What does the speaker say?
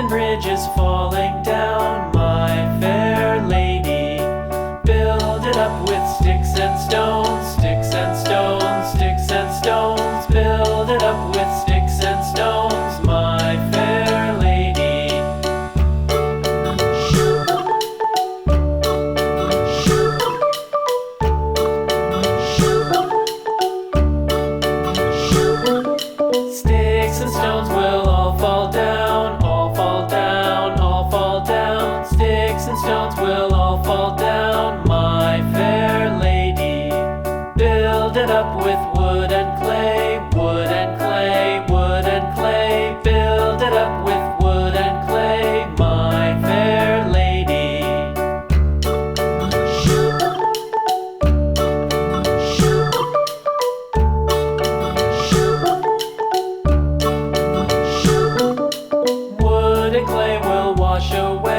wooden bridge is falling down, my fair lady. Build it up with sticks and stones, sticks and stones, sticks and stones. Build it up with sticks and stones, my fair lady. Sticks and stones will all fall down, all fall down, all fall down. Sticks and stones will all fall down, my fair lady. Build it up with wood and clay, wood and clay, wood and clay. Build it up with wood and clay, my fair lady. Wood and clay will wash away